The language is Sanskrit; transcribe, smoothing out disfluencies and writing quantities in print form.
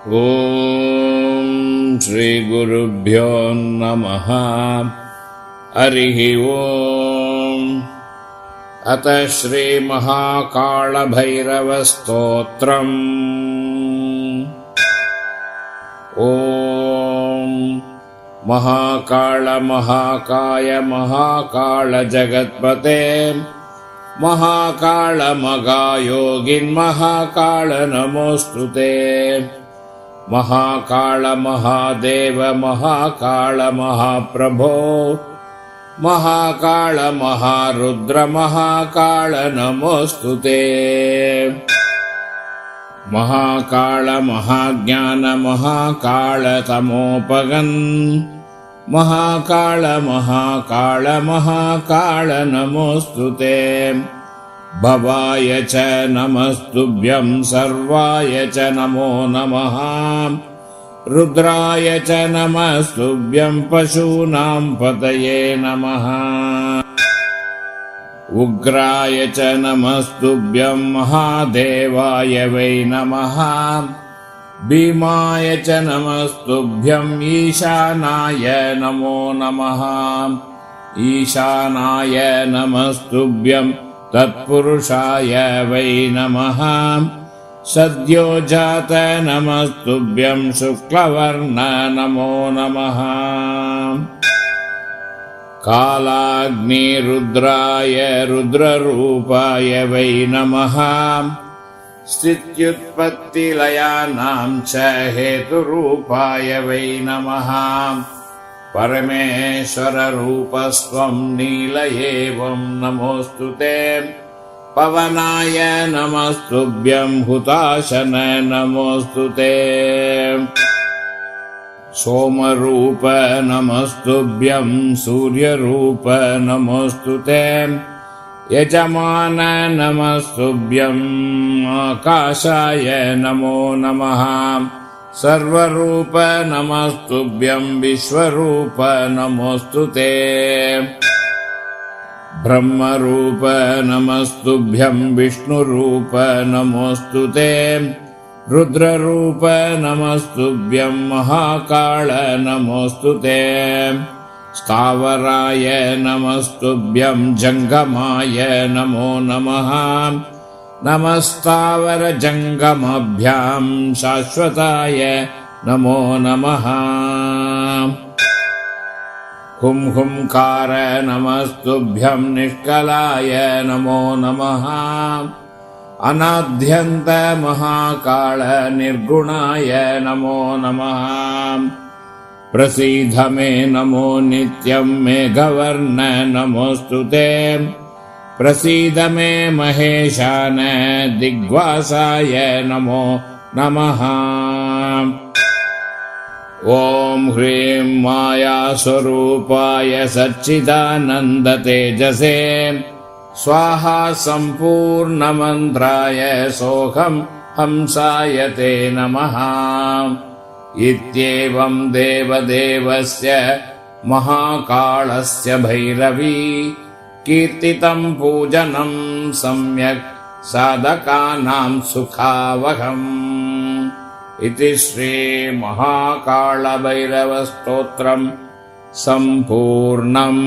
ॐ श्री गुरुभ्यो नमः। हरिः ॐ। अथ श्री महाकालभैरवस्तोत्रम्। ॐ महाकाल महाकाय महाकाल जगत्पते महाकाल मगायोगिन् महाकाल नमोस्तुते। महाकाल महादेव महाकाल महाप्रभो महाकाल महारुद्र महाकाल नमोस्तुते। महाकाल महाज्ञान महाकाल तमोपगन् महाकाल महाकाल महाकाल नमोस्तुते। भवाय च नमस्तुभ्यं सर्वाय च नमो नमः। रुद्राय च नमस्तुभ्यं पशूनां पतये नमः। उग्राय च नमस्तुभ्यं महादेवाय वै नमः। भीमाय च नमस्तुभ्यं ईशानाय नमो नमः। ईशानाय नमस्तुभ्यं तत्पुरुषाय वै नमः। सद्योजात नमस्तुभ्यं शुक्लवर्ण नमो नमः। कालाग्निरुद्राय रुद्ररूपाय वै नमः। स्थित्युत्पत्तिलयानां च हेतुरूपाय वै नमः। परमेश्वररूपस्त्वं नीलयेवं नमोस्तुते। पवनाय नमस्तुभ्यं हुताशन नमोस्तुते। सोमरूप नमस्तुभ्यं सूर्यरूप नमोस्तुते। यजमान नमस्तुभ्यं आकाशाय नमो नमः। सर्वरूप नमस्तुभ्यं विश्वरूप नमोस्तुते। ब्रह्मरूप नमस्तुभ्यं विष्णुरूप नमोस्तुते। रुद्ररूप नमस्तुभ्यं महाकाल नमोस्तुते। स्थावराय नमस्तुभ्यं जंगमाय नमो नमः। नमस्तावर जंगमभ्यां शाश्वताय नमो नमः। हुं हुंकार नमस्तुभ्यं निष्कलाय नमो नमः। अनाद्यन्त महाकाल निर्गुणाय नमो नमः। प्रसीद मे नमो नित्यं मेघवर्ण नमोस्तुते। प्रसीद मे महेशान दिग्वासाय नमो नमः। ॐ ह्रीं मायास्वरूपाय सच्चिदानन्दतेजसे स्वाहा सम्पूर्णमन्त्राय सोऽहं हंसाय ते नमः। इत्येवं देवदेवस्य महाकालस्य भैरवी कीर्तितं पूजनं सम्यक् साधकानां सुखावहम्। इति श्री महाकालभैरवस्तोत्रम् सम्पूर्णम्।